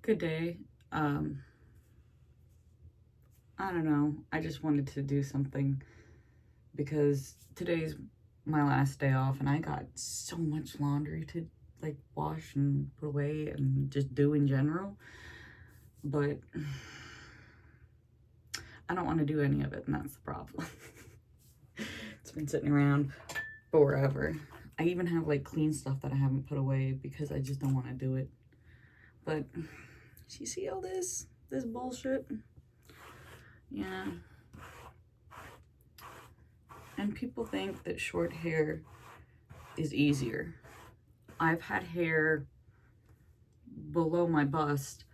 Good day. I don't know. I just wanted to do something because today's my last day off and I got so much laundry to like wash and put away and just do in general. But I don't want to do any of it, and that's the problem. It's been sitting around forever. I even have like clean stuff that I haven't put away because I just don't want to do it. But do you see all this bullshit? Yeah. And people think that short hair is easier. I've had hair below my bust,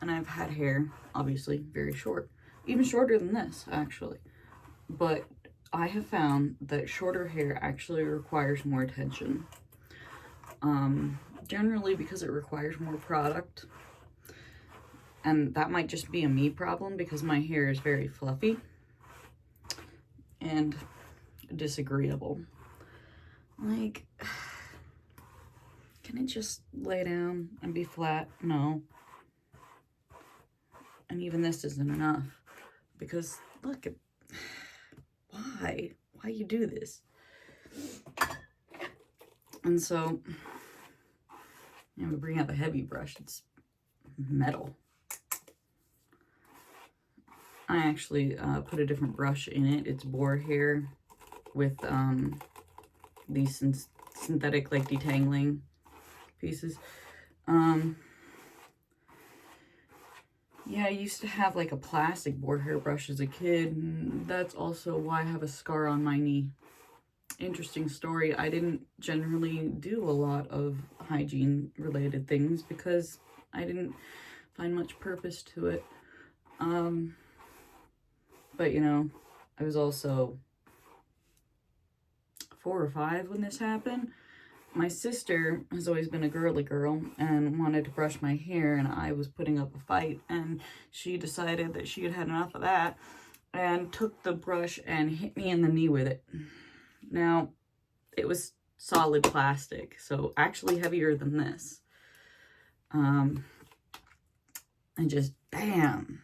and I've had hair, obviously, very short. Even shorter than this, actually. But I have found that shorter hair actually requires more attention. Generally because it requires more product. And that might just be a me problem because my hair is very fluffy and disagreeable. Like, can it just lay down and be flat? No. And even this isn't enough. Because, look, why you do this? And so, I'm gonna bring out the heavy brush. It's metal. I actually put a different brush in it. It's boar hair with these synthetic like detangling pieces. Yeah, I used to have like a plastic boar hair brush as a kid, and that's also why I have a scar on my knee. Interesting story. I didn't generally do a lot of hygiene related things because I didn't find much purpose to it. But you know, I was also 4 or 5 when this happened. My sister has always been a girly girl and wanted to brush my hair, and I was putting up a fight, and she decided that she had had enough of that and took the brush and hit me in the knee with it. Now, it was solid plastic, so actually heavier than this. And just bam,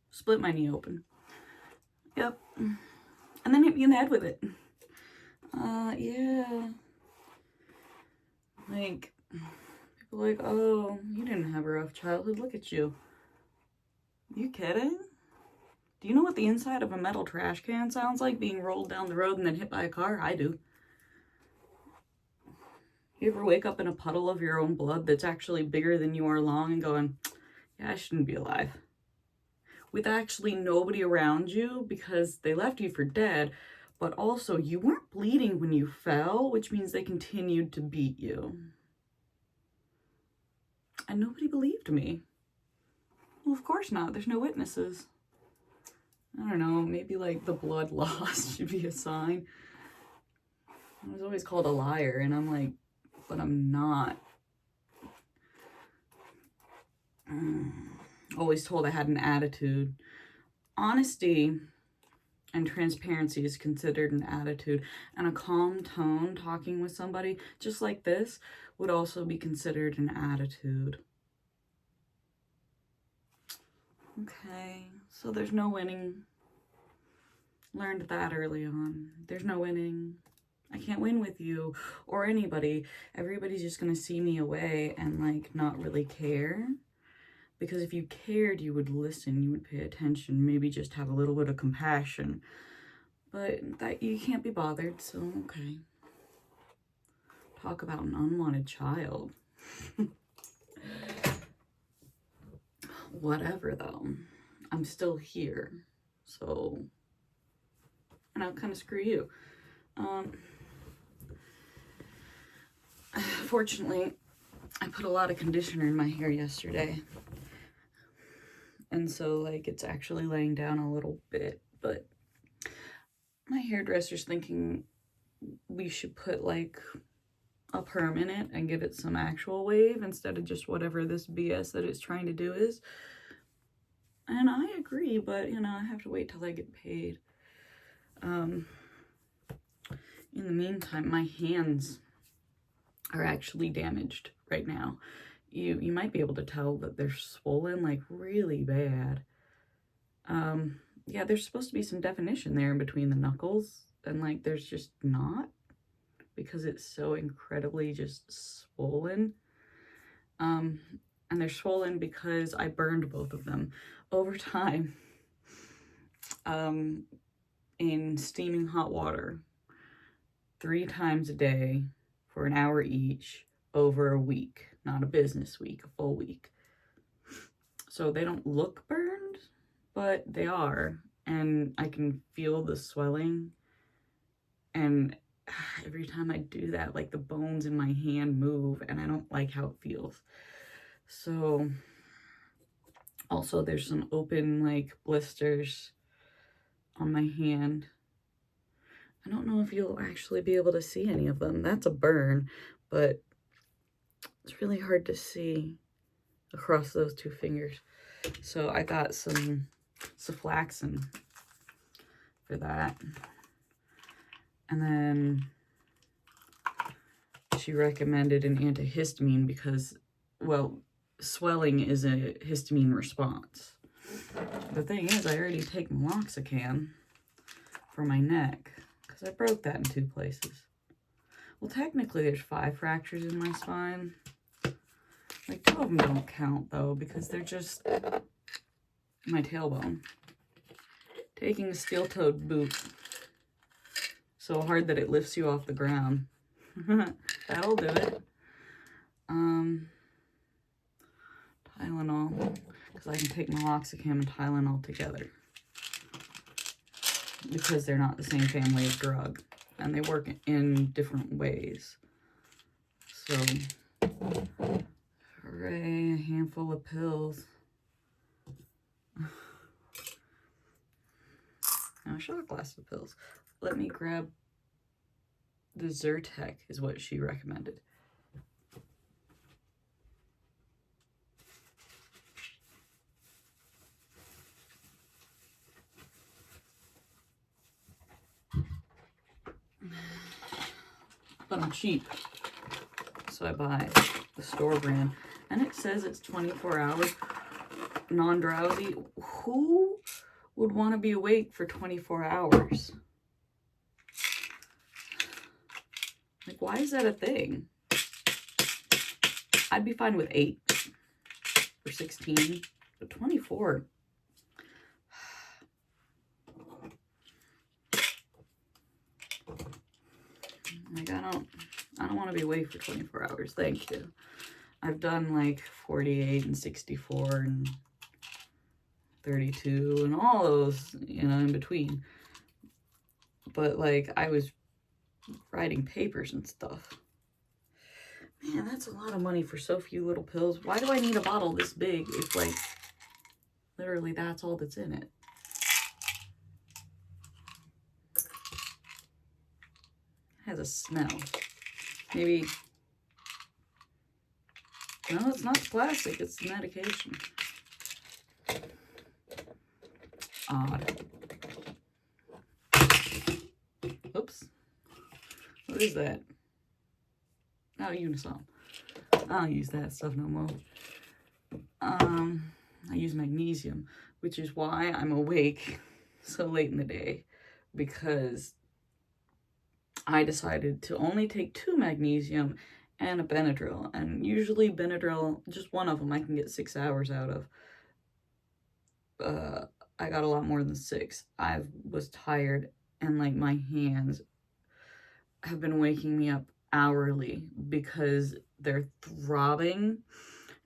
split my knee open. Yep. And then hit me in the head with it. Yeah. Like, people are like, oh, you didn't have a rough childhood. Look at you. You kidding? Do you know what the inside of a metal trash can sounds like being rolled down the road and then hit by a car? I do. You ever wake up in a puddle of your own blood that's actually bigger than you are long and going, yeah, I shouldn't be alive? With actually nobody around you because they left you for dead, but also you weren't bleeding when you fell, which means they continued to beat you. And nobody believed me. Well, of course not. There's no witnesses. I don't know, maybe like the blood loss should be a sign. I was always called a liar, and I'm like, but I'm not. Always told I had an attitude. Honesty and transparency is considered an attitude, and a calm tone talking with somebody just like this would also be considered an attitude. Okay, so there's no winning. Learned that early on. There's no winning. I can't win with you or anybody. Everybody's just gonna see me away and like not really care. Because if you cared, you would listen, you would pay attention, maybe just have a little bit of compassion. But that you can't be bothered, so okay. Talk about an unwanted child. Whatever though. I'm still here. So, and I'll kind of screw you. Fortunately, I put a lot of conditioner in my hair yesterday. And so, like, it's actually laying down a little bit. But my hairdresser's thinking we should put, like, a perm in it and give it some actual wave instead of just whatever this BS that it's trying to do is. And I agree, but, you know, I have to wait till I get paid. In the meantime, my hands are actually damaged right now. you might be able to tell that they're swollen, like, really bad. Yeah, there's supposed to be some definition there in between the knuckles, and, like, there's just not, because it's so incredibly just swollen. And they're swollen because I burned both of them over time, in steaming hot water 3 times a day for an hour each over a week, not a business week, a full week. So they don't look burned, but they are, and I can feel the swelling. And every time I do that, like, the bones in my hand move, and I don't like how it feels. So also there's some open, like, blisters on my hand. I don't know if you'll actually be able to see any of them. That's a burn, but it's really hard to see across those 2 fingers. So I got some sulfaxin for that. And then she recommended an antihistamine because, well, swelling is a histamine response. The thing is, I already take meloxicam for my neck because I broke that in 2 places. Well, technically there's 5 fractures in my spine. Like, 2 of them don't count, though, because they're just my tailbone. Taking a steel-toed boot so hard that it lifts you off the ground. That'll do it. Tylenol, because I can take meloxicam and Tylenol together, because they're not the same family of drug, and they work in different ways. So, hooray, a handful of pills. Now, a shot glass of pills. Let me grab the Zyrtec, is what she recommended. But I'm cheap, so I buy the store brand, and it says it's 24 hours non-drowsy. Who would want to be awake for 24 hours? Like, why is that a thing? I'd be fine with 8 or 16, but 24. Like, I don't want to be awake for 24 hours. Thank you. I've done like 48 and 64 and 32 and all those, you know, in between. But, like, I was writing papers and stuff. Man, that's a lot of money for so few little pills. Why do I need a bottle this big if, like, literally that's all that's in it? It has a smell. Maybe... No, it's not plastic. It's medication. Odd. Oops. What is that? Oh, Unisom. I don't use that stuff no more. I use magnesium, which is why I'm awake so late in the day, because I decided to only take 2 magnesium and a Benadryl, and usually Benadryl, just one of them, I can get 6 hours out of. I got a lot more than 6. I was tired, and, like, my hands have been waking me up hourly because they're throbbing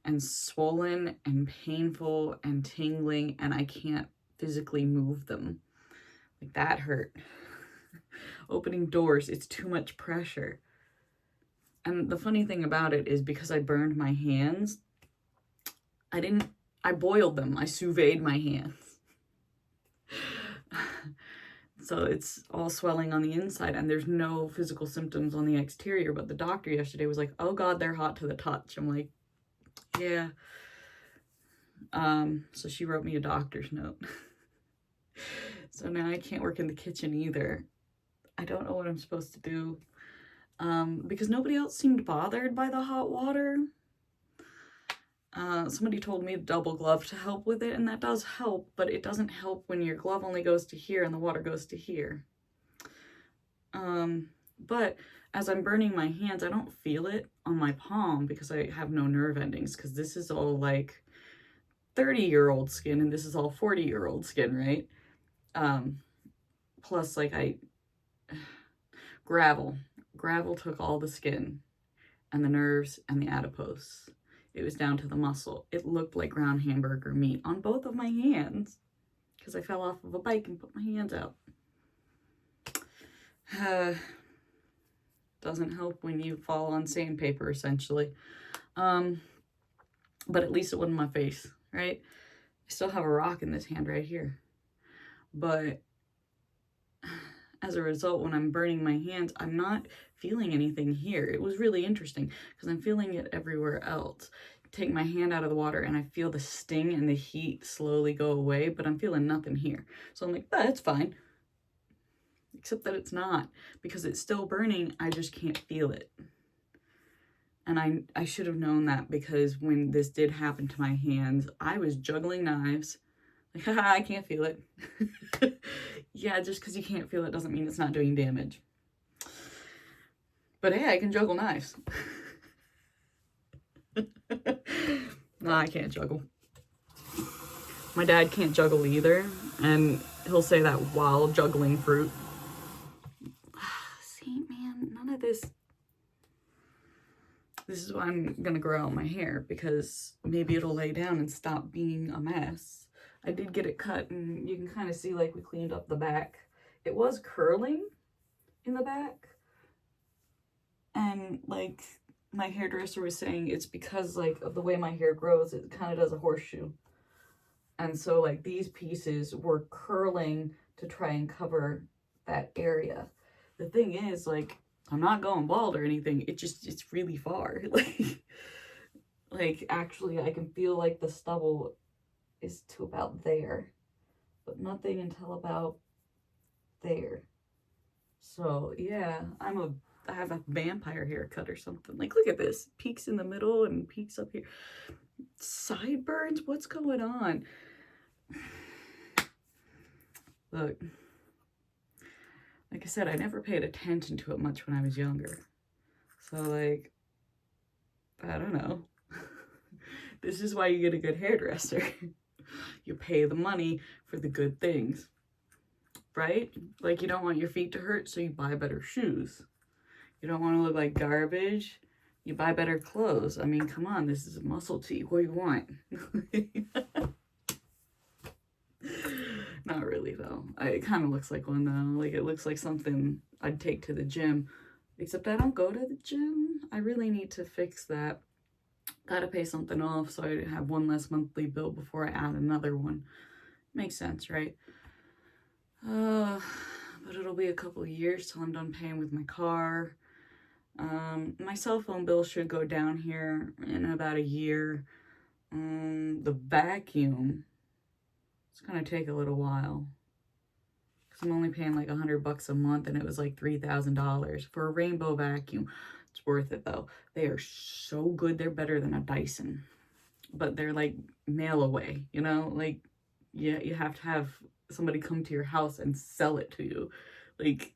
and swollen and painful and tingling, and I can't physically move them. Like, that hurt. Opening doors, it's too much pressure. And the funny thing about it is, because I burned my hands, I boiled them. I sous vide my hands. So it's all swelling on the inside, and there's no physical symptoms on the exterior. But the doctor yesterday was like, oh God, they're hot to the touch. I'm like, yeah. So she wrote me a doctor's note. So now I can't work in the kitchen either. I don't know what I'm supposed to do. Because nobody else seemed bothered by the hot water. Somebody told me to double glove to help with it, and that does help, but it doesn't help when your glove only goes to here and the water goes to here. But as I'm burning my hands, I don't feel it on my palm because I have no nerve endings, because this is all like 30-year-old skin and this is all 40-year-old skin, right? Plus, like, gravel took all the skin and the nerves and the adipose. It was down to the muscle. It looked like ground hamburger meat on both of my hands because I fell off of a bike and put my hands out. Doesn't help when you fall on sandpaper, essentially. But at least it wasn't my face, right? I still have a rock in this hand right here. But as a result, when I'm burning my hands, I'm not feeling anything here. It was really interesting because I'm feeling it everywhere else. Take my hand out of the water and I feel the sting and the heat slowly go away, but I'm feeling nothing here. So I'm like, that's fine. Except that it's not, because it's still burning. I just can't feel it. And I should have known that, because when this did happen to my hands, I was juggling knives. Like, haha, I can't feel it. Yeah, just because you can't feel it doesn't mean it's not doing damage. But hey, I can juggle knives. No, I can't juggle. My dad can't juggle either, and he'll say that while juggling fruit. See, man, none of this. This is why I'm gonna grow out my hair, because maybe it'll lay down and stop being a mess. I did get it cut, and you can kind of see, like, we cleaned up the back. It was curling in the back, and, like, my hairdresser was saying it's because, like, of the way my hair grows, it kind of does a horseshoe. And so, like, these pieces were curling to try and cover that area. The thing is, like, I'm not going bald or anything. It's really far. Like, actually, I can feel, like, the stubble is to about there, but nothing until about there. So, yeah, I have a vampire haircut or something. Like, look at this. Peaks in the middle and peaks up here. Sideburns? What's going on? Look, like I said, I never paid attention to it much when I was younger. So, like, I don't know. This is why you get a good hairdresser. You pay the money for the good things, right? Like, you don't want your feet to hurt, so you buy better shoes. You don't want to look like garbage, you buy better clothes. I mean, come on, this is a muscle tee. What do you want? Not really, though. It kind of looks like one, though. Like, it looks like something I'd take to the gym. Except I don't go to the gym. I really need to fix that. Gotta pay something off so I have one less monthly bill before I add another one. Makes sense, right? But it'll be a couple of years till I'm done paying with my car. My cell phone bill should go down here in about a year. The vacuum, it's gonna take a little while, because I'm only paying like $100 a month, and it was like $3,000 for a rainbow vacuum. It's worth it though. They are so good. They're better than a Dyson, but they're like mail away, you know? Like, yeah, you have to have somebody come to your house and sell it to you. Like,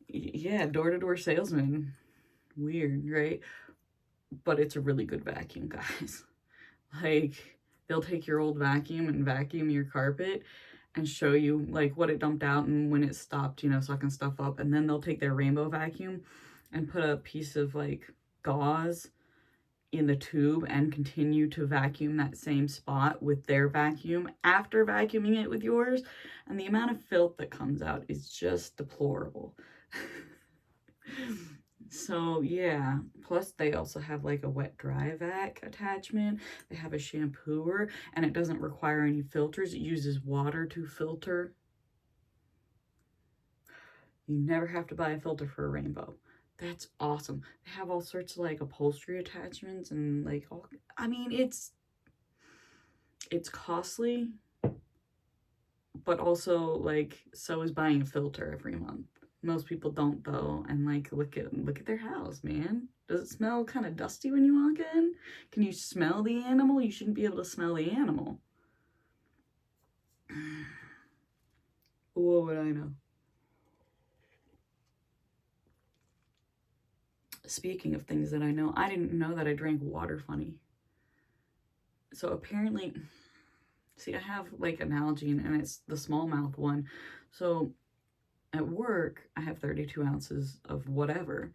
yeah, door-to-door salesman. Weird, right? But it's a really good vacuum, guys. Like, they'll take your old vacuum and vacuum your carpet and show you, like, what it dumped out and when it stopped, you know, sucking stuff up. And then they'll take their rainbow vacuum and put a piece of, like, gauze in the tube and continue to vacuum that same spot with their vacuum after vacuuming it with yours. And the amount of filth that comes out is just deplorable. So, yeah. Plus, they also have, like, a wet-dry vac attachment. They have a shampooer, and it doesn't require any filters. It uses water to filter. You never have to buy a filter for a rainbow. That's awesome. They have all sorts of, like, upholstery attachments and, like, all... I mean, it's costly, but also, like, so is buying a filter every month. Most people don't, though, and, like, look at their house, man. Does it smell kind of dusty when you walk in? Can you smell the animal? You shouldn't be able to smell the animal. What would I know? Speaking of things that I know, I didn't know that I drank water funny. So apparently, see, I have like an Nalgene, and it's the small mouth one. So at work, I have 32 ounces of whatever.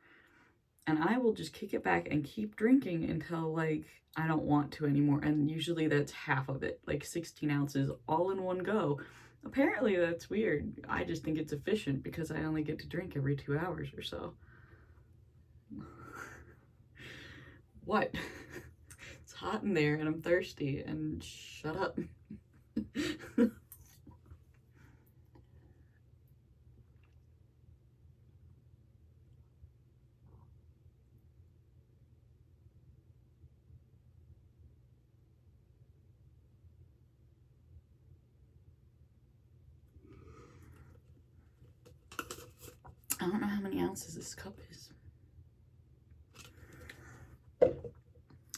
And I will just kick it back and keep drinking until like I don't want to anymore. And usually that's half of it, like 16 ounces all in one go. Apparently that's weird. I just think it's efficient because I only get to drink every 2 hours or so. What? It's hot in there and I'm thirsty, and shut up. I don't know how many ounces this cup is.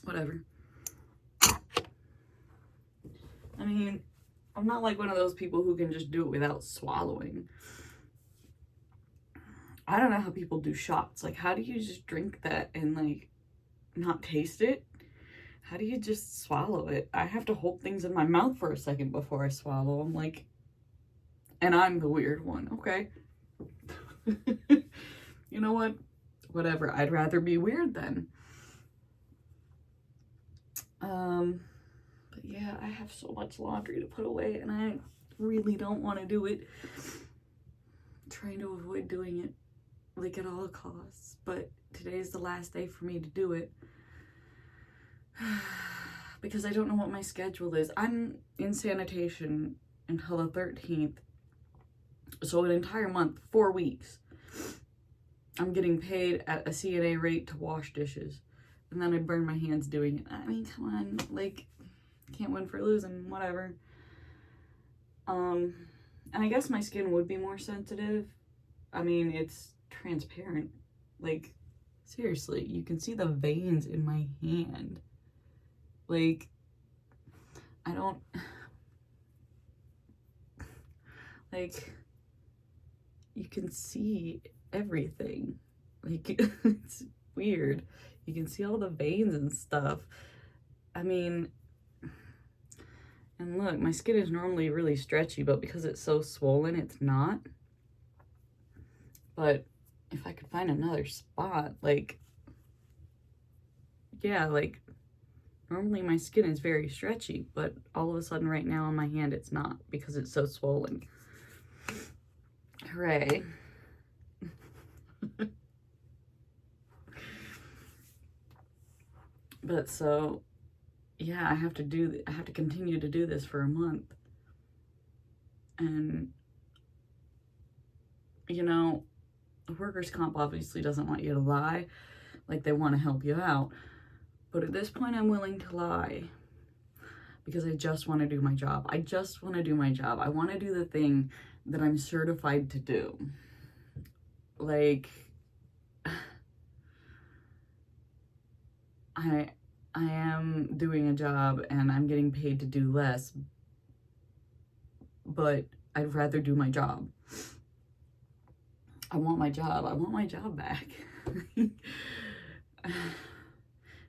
Whatever. I mean, I'm not like one of those people who can just do it without swallowing. I don't know how people do shots. Like, how do you just drink that and like not taste it? How do you just swallow it? I have to hold things in my mouth for a second before I swallow. I'm like, and I'm the weird one. Okay. You know what? Whatever. I'd rather be weird then. But yeah, I have so much laundry to put away, and I really don't want to do it. I'm trying to avoid doing it like at all costs, but today is the last day for me to do it. Because I don't know what my schedule is. I'm in sanitation until the 13th. So an entire month, 4 weeks. I'm getting paid at a CNA rate to wash dishes. And then I burn my hands doing it. I mean, come on. Like, can't win for losing. Whatever. And I guess my skin would be more sensitive. I mean, it's transparent. Like, seriously, you can see the veins in my hand. Like, I don't, like, you can see everything. Like, it's weird. You can see all the veins and stuff. I mean, and look, my skin is normally really stretchy, but because it's so swollen, it's not. But if I could find another spot, like, yeah, like, normally my skin is very stretchy, but all of a sudden right now on my hand it's not because it's so swollen. Hooray. But so, yeah, I have to continue to do this for a month. And, you know, workers' comp obviously doesn't want you to lie. Like, they want to help you out. But at this point, I'm willing to lie because I just want to do my job. I just want to do my job. I want to do the thing that I'm certified to do. Like, I am doing a job and I'm getting paid to do less, but I'd rather do my job. I want my job. I want my job back.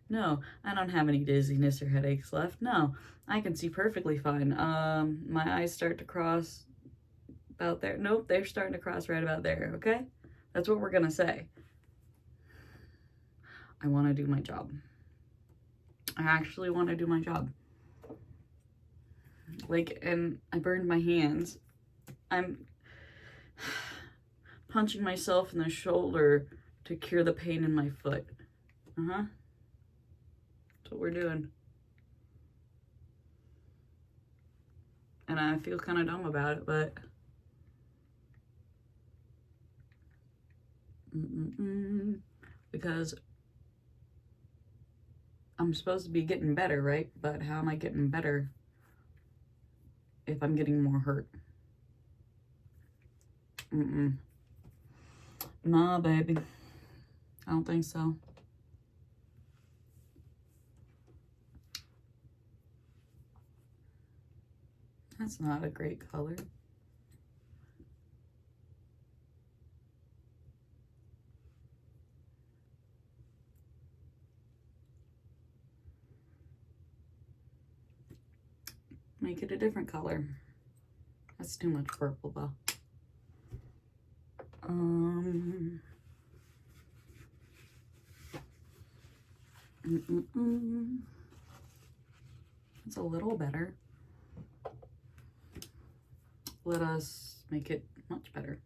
No, I don't have any dizziness or headaches left. No, I can see perfectly fine. My eyes start to cross about there. Nope, they're starting to cross right about there, okay? That's what we're gonna say. I want to do my job. I actually want to do my job. Like, and I burned my hands. I'm punching myself in the shoulder to cure the pain in my foot. That's what we're doing. And I feel kind of dumb about it, but because I'm supposed to be getting better, right? But how am I getting better if I'm getting more hurt? Nah, baby. I don't think so. That's not a great color. Make it a different color. That's too much purple though. It's a little better. Let us make it much better.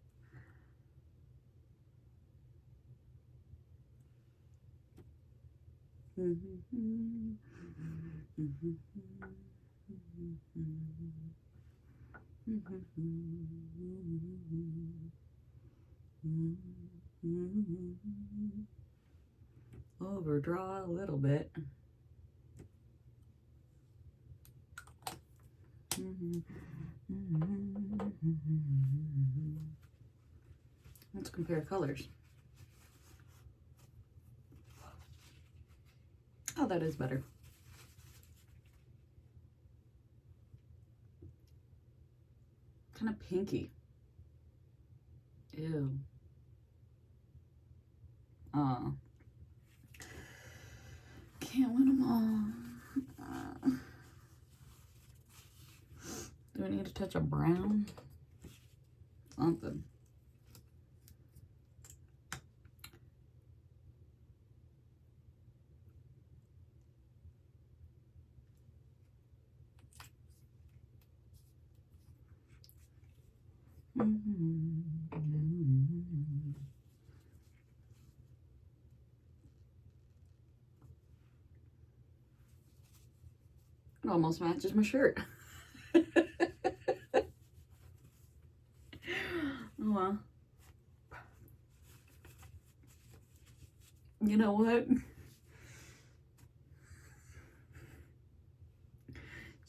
Overdraw a little bit. Let's compare colors. Oh, that is better. Kind of pinky. Ew. Can't win them all. Do I need to touch a brown? Something. It almost matches my shirt. Oh well. You know what?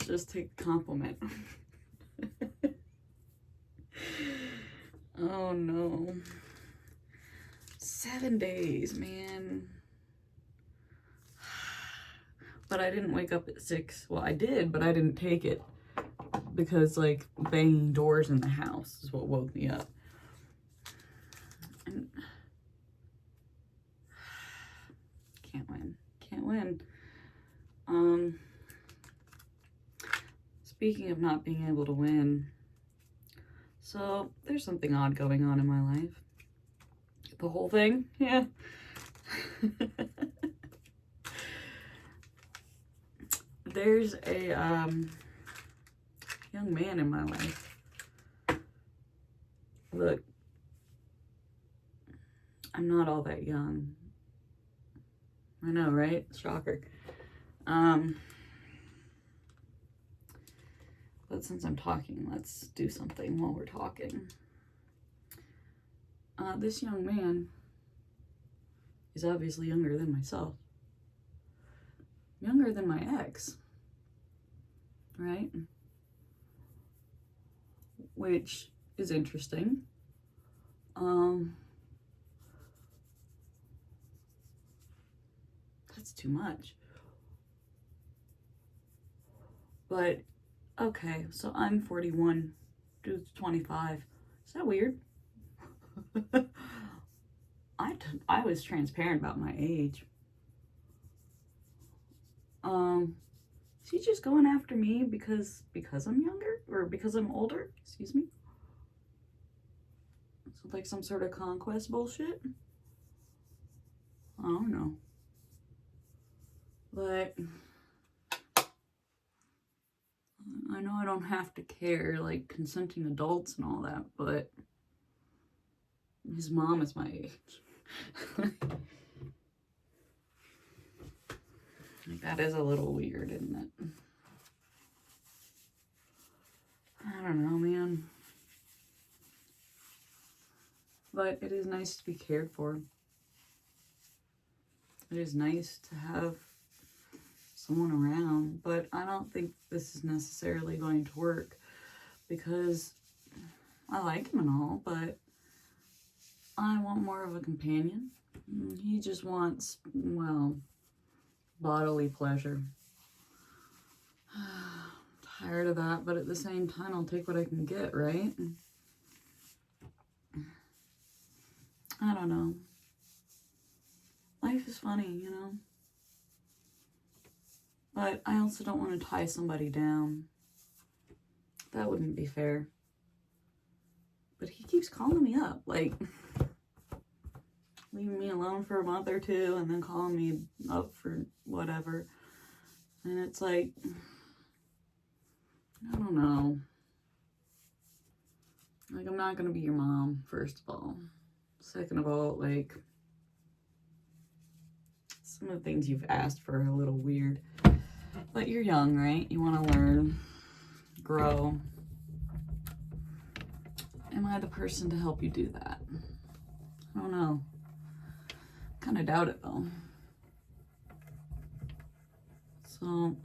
Just take the compliment. Oh no. 7 days, man. But I didn't wake up at 6. Well, I did, but I didn't take it because, like, banging doors in the house is what woke me up. And can't win. Can't win. Speaking of not being able to win, so there's something odd going on in my life. The whole thing, yeah. There's a young man in my life. Look, I'm not all that young. I know, right? Shocker. But since I'm talking, let's do something while we're talking. This young man is obviously younger than myself. Younger than my ex. Right? Which is interesting. That's too much. But, okay, so I'm 41, dude's 25. Is that weird? I was transparent about my age. Is he just going after me because I'm younger? Or because I'm older? Excuse me? So like some sort of conquest bullshit? I don't know. But I know I don't have to care, like consenting adults and all that, but his mom is my age. Like, that is a little weird, isn't it? I don't know, man. But it is nice to be cared for. It is nice to have someone around, but I don't think this is necessarily going to work because I like him and all, but I want more of a companion. He just wants, well, bodily pleasure. Tired of that, but at the same time, I'll take what I can get, right? I don't know. Life is funny, you know? But I also don't want to tie somebody down. That wouldn't be fair. But he keeps calling me up, like, leaving me alone for a month or two and then calling me up for whatever. And it's like, I don't know. Like, I'm not going to be your mom, first of all. Second of all, like, some of the things you've asked for are a little weird. But you're young, right? You want to learn, grow. Am I the person to help you do that? I don't know. Kind of doubt it, though. So,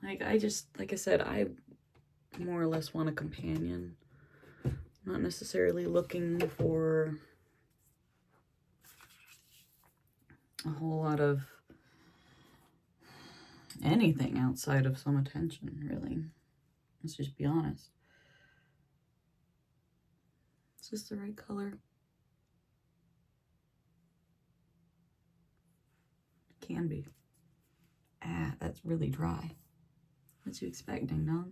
like, like I said, I more or less want a companion. Not necessarily looking for a whole lot of anything outside of some attention, really. Let's just be honest. Is this the right color? It can be. Ah, that's really dry. What you expecting, no?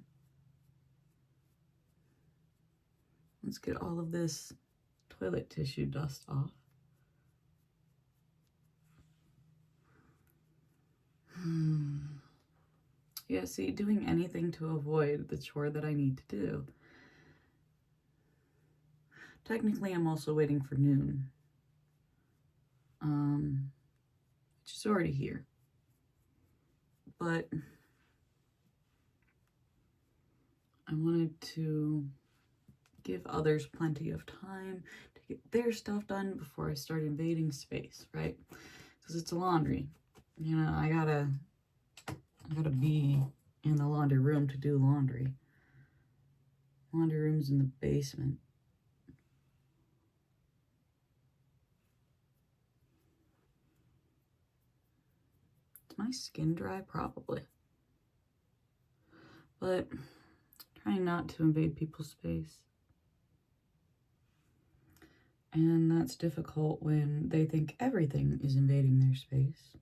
Let's get all of this toilet tissue dust off. Yeah, see, doing anything to avoid the chore that I need to do. Technically, I'm also waiting for noon. Which is already here. But I wanted to give others plenty of time to get their stuff done before I start invading space, right? Because it's a laundry. You know, I gotta be in the laundry room to do laundry. Laundry room's in the basement. Is my skin dry? Probably. But trying not to invade people's space. And that's difficult when they think everything is invading their space.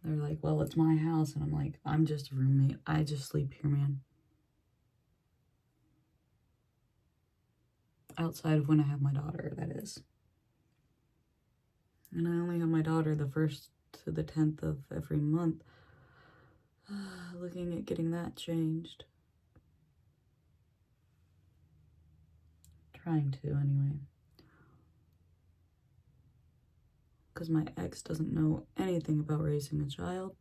They're like, well, it's my house. And I'm like, I'm just a roommate. I just sleep here, man. Outside of when I have my daughter, that is. And I only have my daughter the 1st to the 10th of every month. Looking at getting that changed. Trying to, anyway. Because my ex doesn't know anything about raising a child.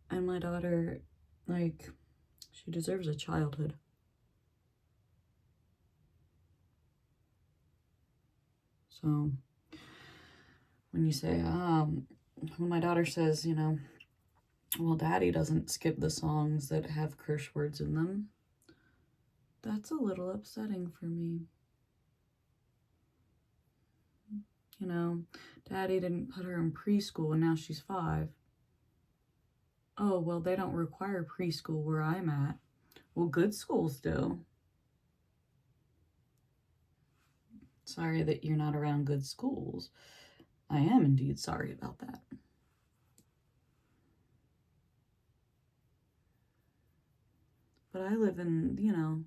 And my daughter, like, she deserves a childhood. So, when you say, when my daughter says, you know, well, daddy doesn't skip the songs that have curse words in them, that's a little upsetting for me. You know, daddy didn't put her in preschool and now she's 5. Oh, well, they don't require preschool where I'm at. Well, good schools do. Sorry that you're not around good schools. I am indeed sorry about that. But I live in, you know,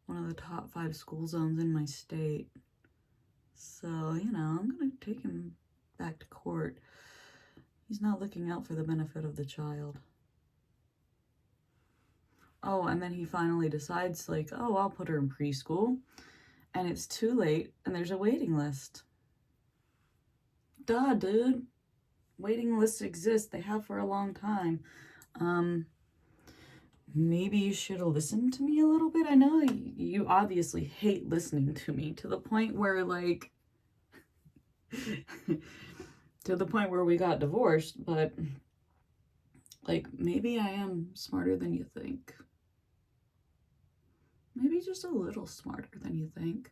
one of the top 5 school zones in my state. So, you know, I'm going to take him back to court. He's not looking out for the benefit of the child. Oh, and then he finally decides, like, oh, I'll put her in preschool. And it's too late, and there's a waiting list. Duh, dude. Waiting lists exist. They have for a long time. Maybe you should have listened to me a little bit. I know you obviously hate listening to me to the point where, like, to the point where we got divorced, but, like, maybe I am smarter than you think. Maybe just a little smarter than you think.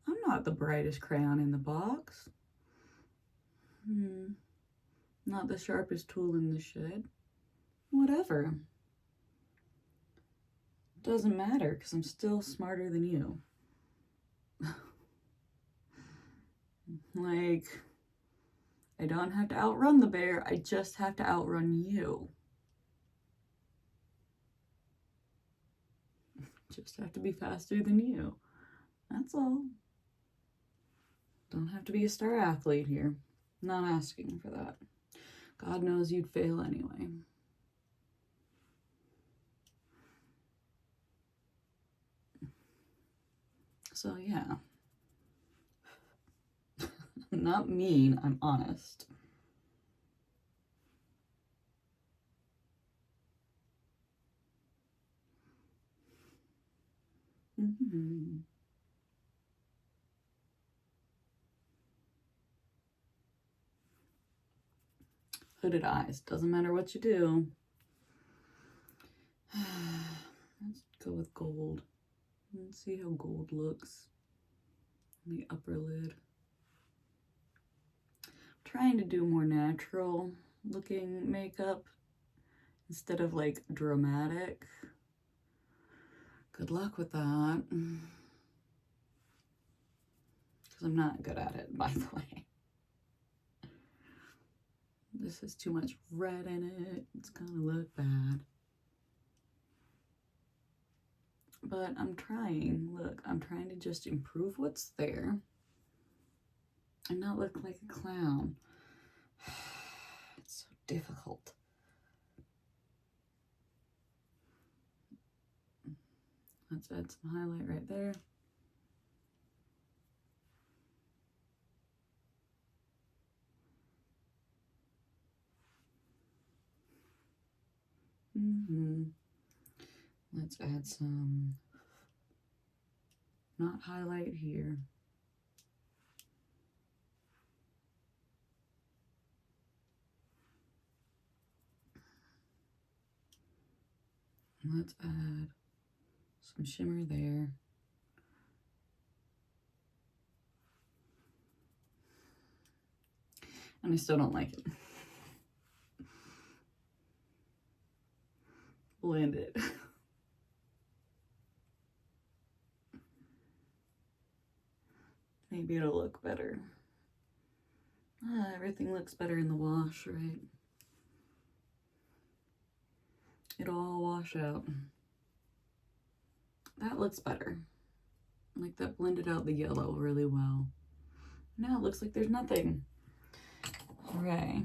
I'm not the brightest crayon in the box. Not the sharpest tool in the shed. Whatever. Doesn't matter, because I'm still smarter than you. Like, I don't have to outrun the bear, I just have to outrun you. Just have to be faster than you. That's all. Don't have to be a star athlete here. Not asking for that. God knows you'd fail anyway. So yeah. I'm not mean, I'm honest. Hooded eyes. Doesn't matter what you do. Let's go with gold. Let's see how gold looks on the upper lid. I'm trying to do more natural looking makeup instead of like dramatic. Good luck with that. Because I'm not good at it, by the way. This has too much red in it. It's gonna look bad. But I'm trying. Look, I'm trying to just improve what's there and not look like a clown. It's so difficult. Let's add some highlight right there. Let's add some, not highlight here. Let's add some shimmer there. And I still don't like it. Blend it. Maybe it'll look better. Everything looks better in the wash, right? It'll all wash out. That looks better. Like that blended out the yellow really well. Now it looks like there's nothing. Hooray.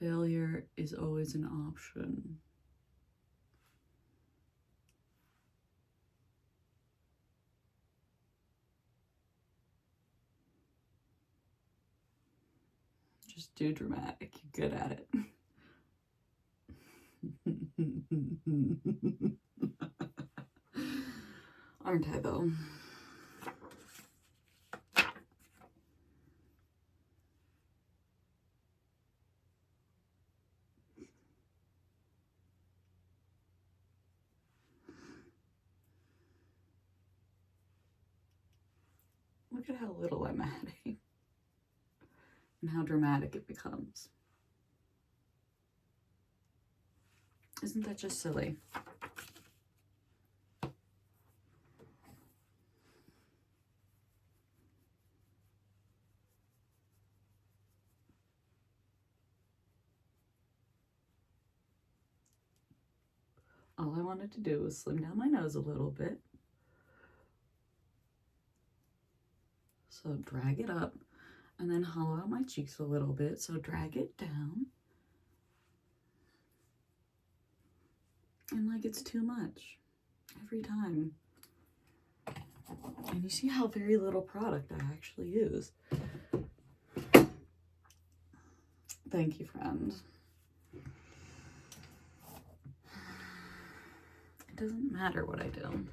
Failure is always an option. Just do dramatic. You're good at it. Aren't I though? Look at how little I'm adding and how dramatic it becomes. Isn't that just silly? All I wanted to do was slim down my nose a little bit. So drag it up and then hollow out my cheeks a little bit. So drag it down. And like it's too much every time. And you see how very little product I actually use. Thank you, friend. It doesn't matter what I do.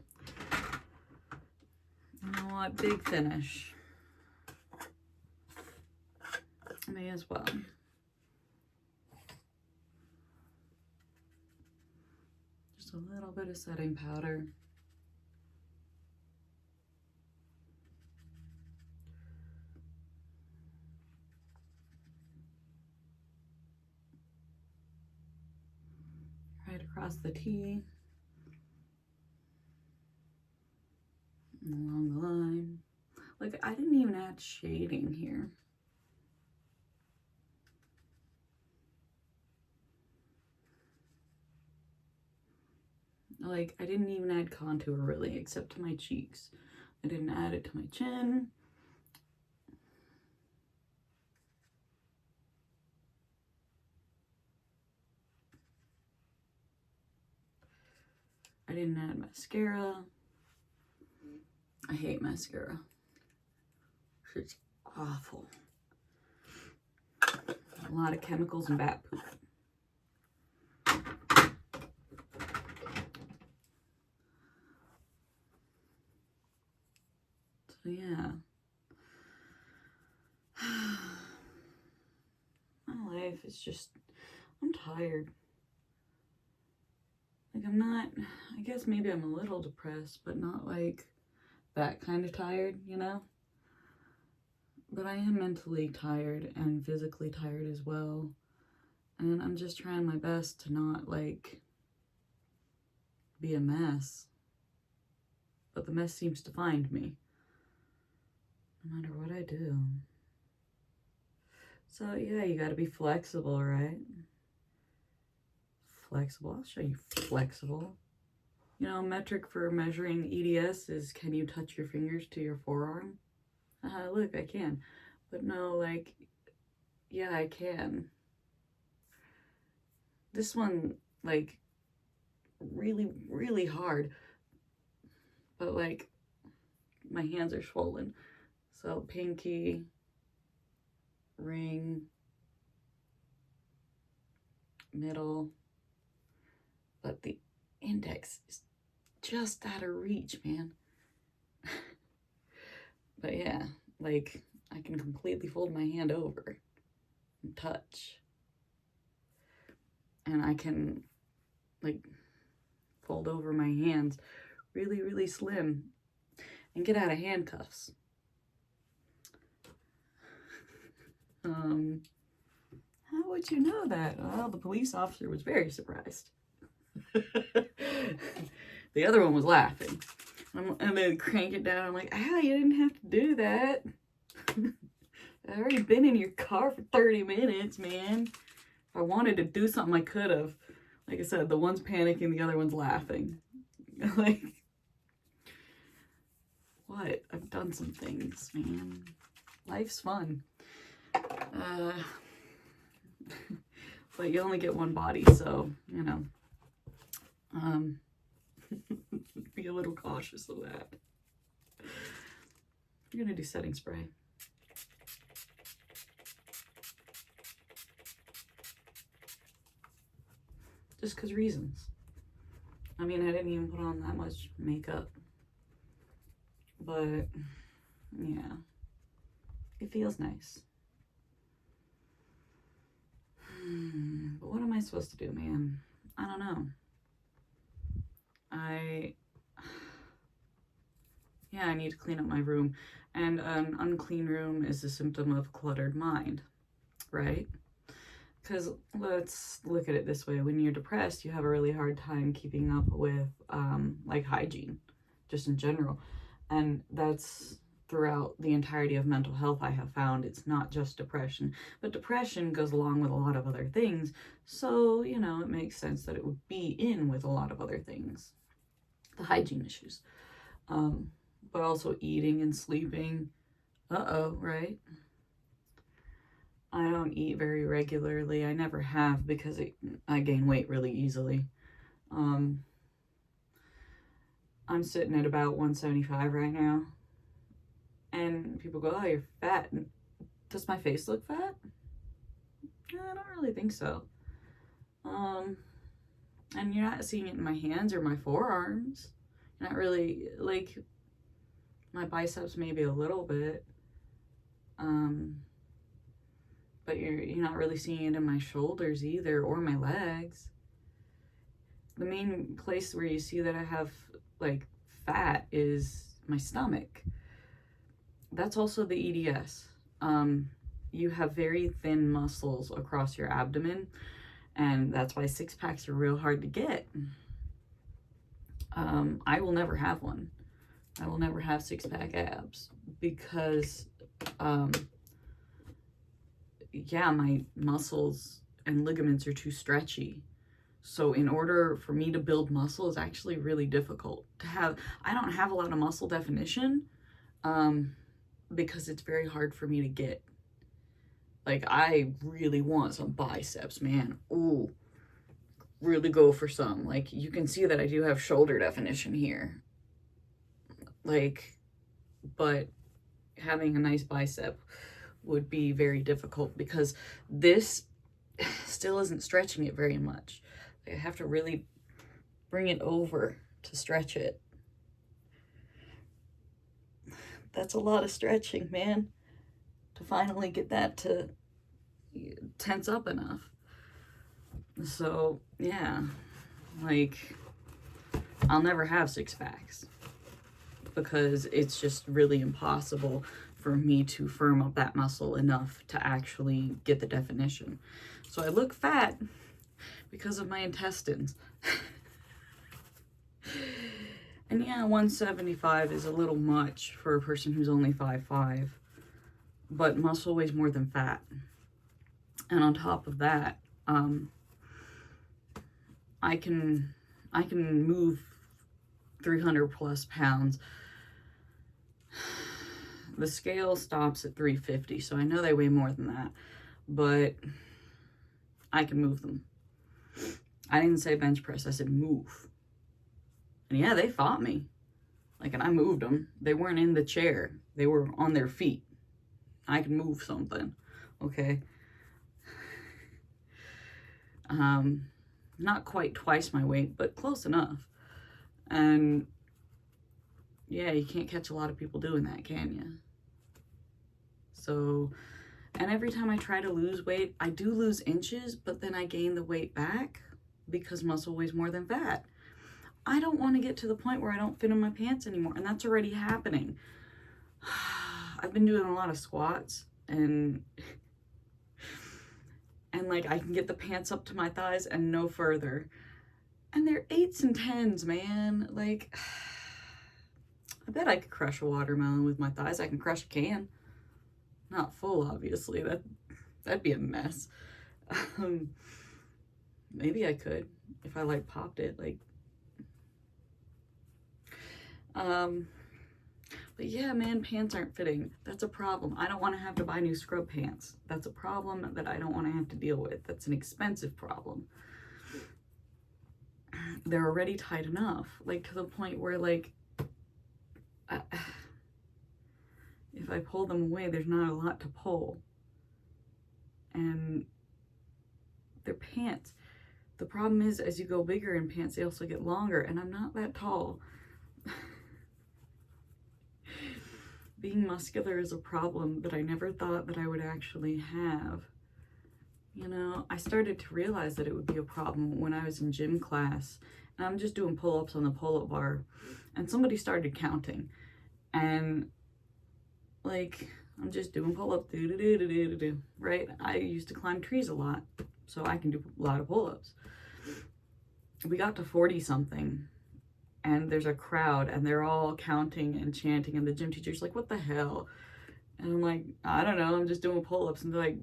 You know what? Big finish. May as well. Just Just a little bit of setting powder. Right across the T. Along the line. Like, I didn't even add shading here. Like, I didn't even add contour really, except to my cheeks. I didn't add it to my chin. I didn't add mascara. I hate mascara. It's awful. A lot of chemicals and bat poop. So yeah. My life is just, I'm tired. Like, I'm not, I guess maybe I'm a little depressed, but not like that kind of tired, you know? But I am mentally tired and physically tired as well. And I'm just trying my best to not, like, be a mess. But the mess seems to find me, no matter what I do. So, yeah, you gotta be flexible, right? Flexible. I'll show you flexible. You know, a metric for measuring EDS is, can you touch your fingers to your forearm? Look, I can. But no, like, yeah, I can. This one, like, really, really hard. But, like, my hands are swollen. So, pinky, ring, middle. But the index is just out of reach, man. But yeah, like, I can completely fold my hand over and touch. And I can, like, fold over my hands really, really slim and get out of handcuffs. How would you know that? Well, the police officer was very surprised. The other one was laughing. And then crank it down. I'm like, you didn't have to do that. I've already been in your car for 30 minutes, man. If I wanted to do something, I could have. Like I said, the one's panicking, the other one's laughing. Like, what? I've done some things, man. Life's fun. But you only get one body, so, you know. Be a little cautious of that. I'm gonna do setting spray. Just because reasons. I mean, I didn't even put on that much makeup. But, yeah. It feels nice. But what am I supposed to do, man? I don't know. I need to clean up my room. And an unclean room is a symptom of a cluttered mind, right? Because let's look at it this way. When you're depressed, you have a really hard time keeping up with, like, hygiene, just in general. And that's throughout the entirety of mental health, I have found. It's not just depression. But depression goes along with a lot of other things. So, you know, it makes sense that it would be in with a lot of other things. The hygiene issues. But also eating and sleeping. Right? I don't eat very regularly. I never have because I gain weight really easily. I'm sitting at about 175 right now. And people go, oh, you're fat. Does my face look fat? I don't really think so. And you're not seeing it in my hands or my forearms. Not really, like, my biceps maybe a little bit. But you're not really seeing it in my shoulders either, or my legs. the main place where you see that I have like fat is my stomach. That's also the EDS. You have very thin muscles across your abdomen, and that's why six packs are real hard to get. I will never have one. I will never have six pack abs because, yeah, my muscles and ligaments are too stretchy. So in order for me to build muscle is actually really difficult to have. I don't have a lot of muscle definition, because it's very hard for me to get. Like, I really want some biceps, man. Ooh, really go for some. Like, you can see that I do have shoulder definition here. Like, but having a nice bicep would be very difficult because this still isn't stretching it very much. I have to really bring it over to stretch it. That's a lot of stretching, man, to finally get that to tense up enough. So, yeah, like, I'll never have six packs because it's just really impossible for me to firm up that muscle enough to actually get the definition. So I look fat because of my intestines. And yeah, 175 is a little much for a person who's only 5'5", but muscle weighs more than fat. And on top of that, I can move 300 plus pounds. The scale stops at 350, so I know they weigh more than that, but I can move them. I didn't say bench press, I said move. And yeah, they fought me. Like, and I moved them. They weren't in the chair. They were on their feet. I can move something, okay? Not quite twice my weight, but close enough. And yeah, you can't catch a lot of people doing that, can you? So, and every time I try to lose weight, I do lose inches, but then I gain the weight back because muscle weighs more than fat. I don't want to get to the point where I don't fit in my pants anymore, and that's already happening. I've been doing a lot of squats, and like, I can get the pants up to my thighs and no further. And they're 8s and 10s, man. Like, I bet I could crush a watermelon with my thighs. I can crush a can. Not full, obviously. That'd be a mess. Maybe I could if I, like, popped it, like. But yeah, man, pants aren't fitting. That's a problem. I don't want to have to buy new scrub pants. That's a problem that I don't want to have to deal with. That's an expensive problem. They're already tight enough, like, to the point where, like, if I pull them away, there's not a lot to pull. And they're pants. The problem is, as you go bigger in pants, they also get longer, and I'm not that tall. Being muscular is a problem that I never thought that I would actually have. You know, I started to realize that it would be a problem when I was in gym class, and I'm just doing pull-ups on the pull-up bar, and somebody started counting, and, like, I'm just doing pull-up, right? I used to climb trees a lot, so I can do a lot of pull-ups. We got to 40-something, and there's a crowd, and they're all counting and chanting, and the gym teacher's like, what the hell? And I'm like, I don't know, I'm just doing pull-ups. And they're like,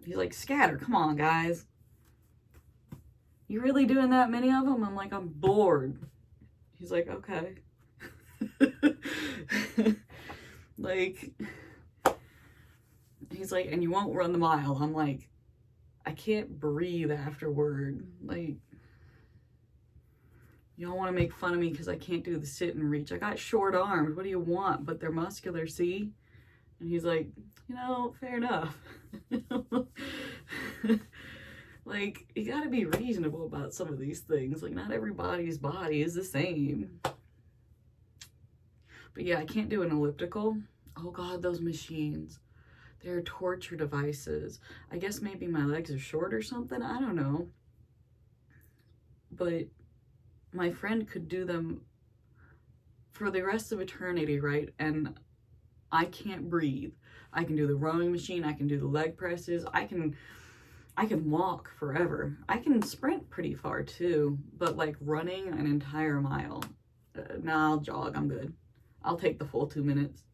he's like, scatter, come on, guys. You really doing that many of them? I'm like, I'm bored. He's like, okay. Like, he's like, and you won't run the mile. I'm like, I can't breathe afterward. Like, y'all want to make fun of me because I can't do the sit and reach. I got short arms. What do you want? But they're muscular, see? And he's like, you know, fair enough. Like, you gotta be reasonable about some of these things. Like, not everybody's body is the same. But yeah, I can't do an elliptical. Oh God, those machines. They're torture devices. I guess maybe my legs are short or something. I don't know. But my friend could do them for the rest of eternity, right? And I can't breathe. I can do the rowing machine, I can do the leg presses, I can walk forever. I can sprint pretty far too, but like running an entire mile, nah, I'll jog, I'm good. I'll take the full 2 minutes.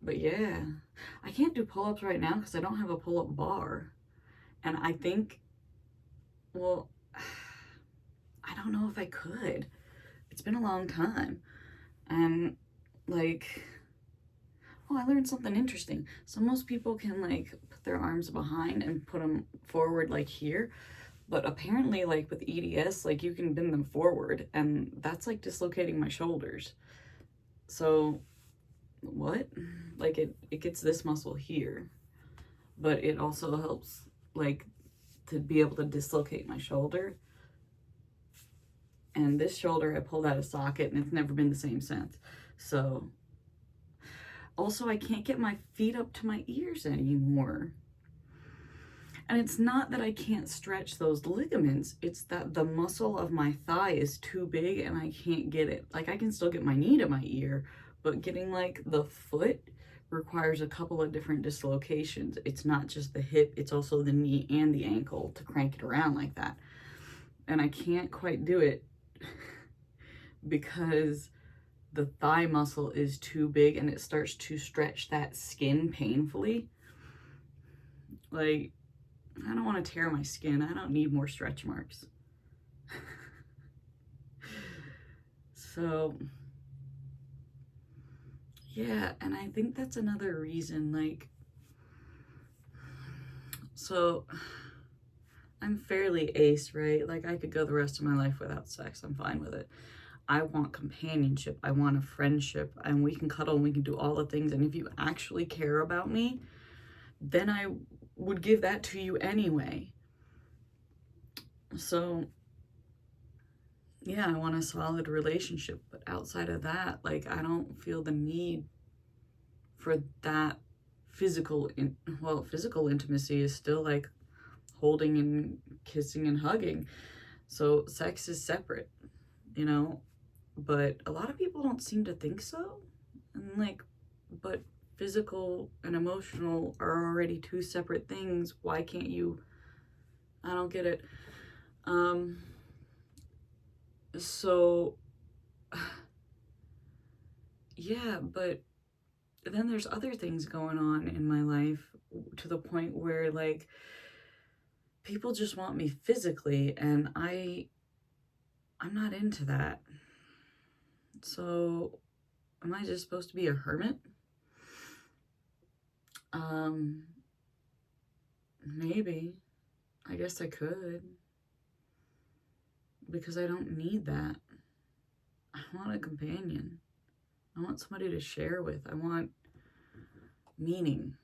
But yeah, I can't do pull-ups right now because I don't have a pull-up bar. And I think, well, I don't know if I could. It's been a long time. And like, oh, I learned something interesting. So most people can like put their arms behind and put them forward like here. But apparently like with EDS, like you can bend them forward and that's like dislocating my shoulders. So what? Like it gets this muscle here, but it also helps like to be able to dislocate my shoulder. And this shoulder I pulled out of socket and it's never been the same since. So also I can't get my feet up to my ears anymore. And it's not that I can't stretch those ligaments, it's that the muscle of my thigh is too big and I can't get it. Like I can still get my knee to my ear, but getting like the foot requires a couple of different dislocations. It's not just the hip, it's also the knee and the ankle to crank it around like that. And I can't quite do it because the thigh muscle is too big and it starts to stretch that skin painfully. Like, I don't want to tear my skin. I don't need more stretch marks. So, yeah, and I think that's another reason, like, so I'm fairly ace, right? Like, I could go the rest of my life without sex. I'm fine with it. I want companionship. I want a friendship, and we can cuddle and we can do all the things. And if you actually care about me, then I would give that to you anyway. So yeah, I want a solid relationship, but outside of that, like I don't feel the need for that physical intimacy is still like holding and kissing and hugging. So sex is separate, you know, but a lot of people don't seem to think so. And like, but physical and emotional are already two separate things. Why can't you? I don't get it. So yeah, but then there's other things going on in my life to the point where like people just want me physically and I'm not into that. So am I just supposed to be a hermit? Maybe. I guess I could. Because I don't need that. I want a companion. I want somebody to share with. I want meaning.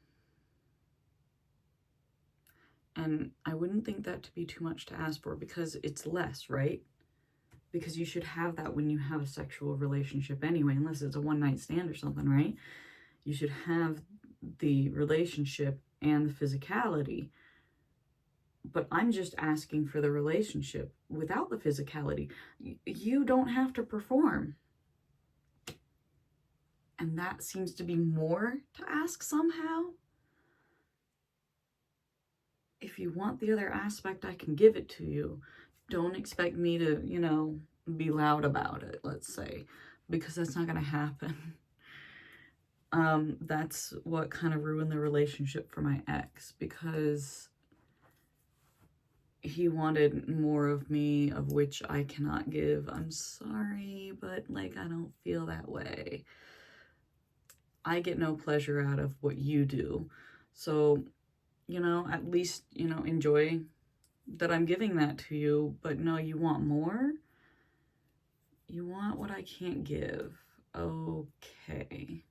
And I wouldn't think that to be too much to ask for because it's less, right? Because you should have that when you have a sexual relationship anyway, unless it's a one-night stand or something, right? You should have the relationship and the physicality. But I'm just asking for the relationship without the physicality. You don't have to perform. And that seems to be more to ask somehow. If you want the other aspect, I can give it to you. Don't expect me to, you know, be loud about it, let's say, because that's not going to happen. That's what kind of ruined the relationship for my ex, because he wanted more of me, of which I cannot give. I'm sorry, but like, I don't feel that way. I get no pleasure out of what you do. So, you know, at least, you know, enjoy that I'm giving that to you. But no, you want more? You want what I can't give. Okay.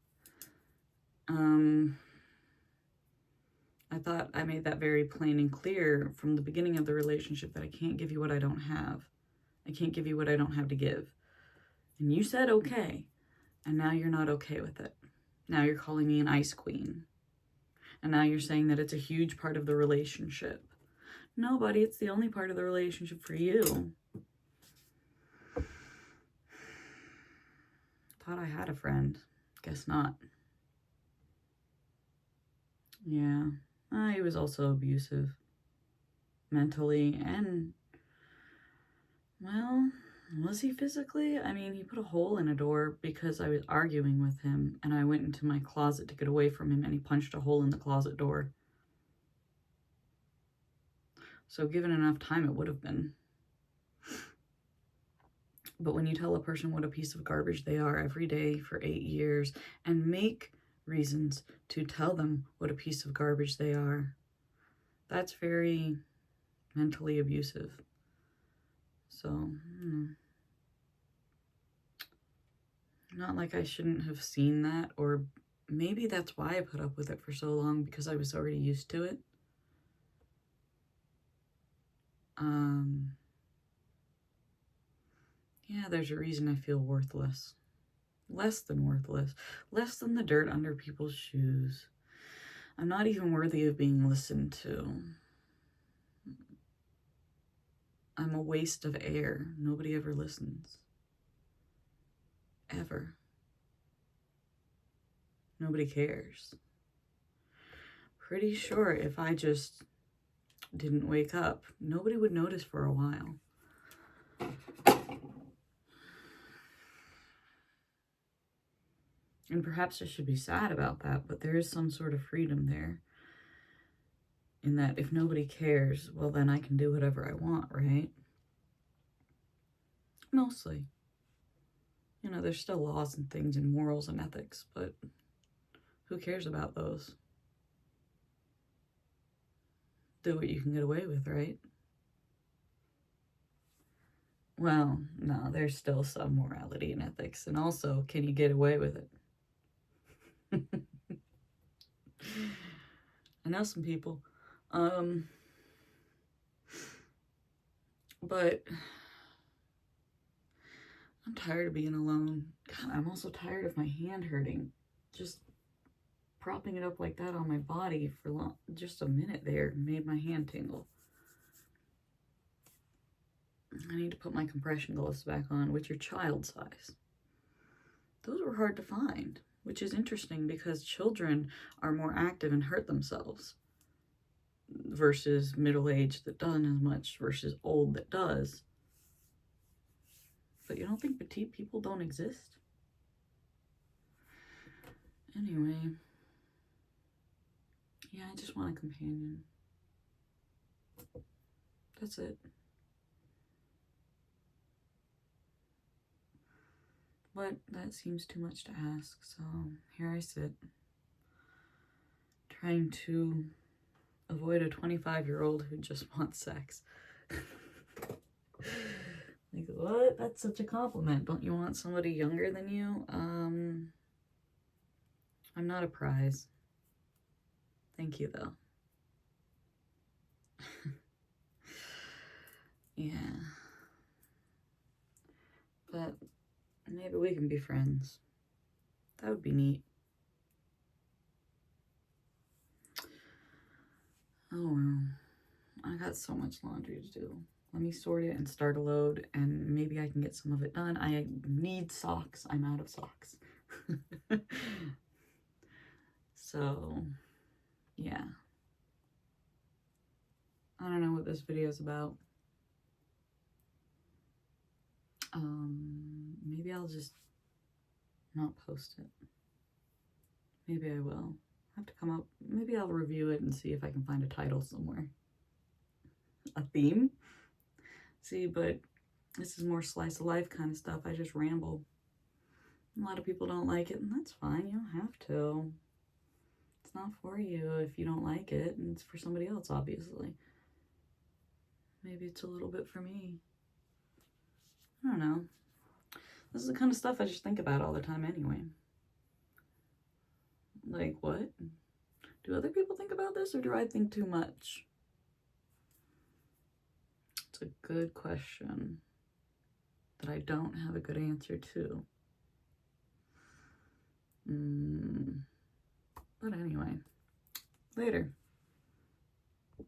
I thought I made that very plain and clear from the beginning of the relationship that I can't give you what I don't have. I can't give you what I don't have to give. And you said okay. And now you're not okay with it. Now you're calling me an ice queen. And now you're saying that it's a huge part of the relationship. No, buddy, it's the only part of the relationship for you. Thought I had a friend. Guess not. Yeah. He was also abusive. Mentally and, well, was he physically? I mean, he put a hole in a door because I was arguing with him, and I went into my closet to get away from him, and he punched a hole in the closet door. So given enough time, it would have been. But when you tell a person what a piece of garbage they are every day for 8 years and make reasons to tell them what a piece of garbage they are, that's very mentally abusive. So, not like I shouldn't have seen that, or maybe that's why I put up with it for so long, because I was already used to it. Yeah, there's a reason I feel worthless. Less than worthless. Less than the dirt under people's shoes. I'm not even worthy of being listened to. I'm a waste of air. Nobody ever listens. Ever. Nobody cares. Pretty sure if I just didn't wake up, nobody would notice for a while. And perhaps I should be sad about that, but there is some sort of freedom there. In that if nobody cares, well, then I can do whatever I want, right? Mostly. You know, there's still laws and things and morals and ethics, but who cares about those? Do what you can get away with, right? Well, no, there's still some morality and ethics. And also, can you get away with it? I know some people. But I'm tired of being alone. God, I'm also tired of my hand hurting. Just propping it up like that on my body for just a minute there made my hand tingle. I need to put my compression gloves back on, which are child size. Those were hard to find, which is interesting because children are more active and hurt themselves versus middle-aged that doesn't as much versus old that does. But you don't think petite people don't exist? Anyway, yeah, I just want a companion. That's it. But that seems too much to ask, so here I sit, trying to avoid a 25-year-old who just wants sex. Like, what? That's such a compliment. Don't you want somebody younger than you? I'm not a prize. Thank you, though. Yeah. But maybe we can be friends. That would be neat. Oh, well. I got so much laundry to do. Let me sort it and start a load, and maybe I can get some of it done. I need socks. I'm out of socks. So, yeah. I don't know what this video is about. Maybe I'll just not post it. Maybe I will. I have to come up. Maybe I'll review it and see if I can find a title somewhere. A theme? See, but this is more slice of life kind of stuff. I just ramble. A lot of people don't like it, and that's fine. You don't have to. It's not for you if you don't like it, and it's for somebody else, obviously. Maybe it's a little bit for me. I don't know. This is the kind of stuff I just think about all the time anyway. Like, what? Do other people think about this, or do I think too much? It's a good question that I don't have a good answer to. But anyway, later.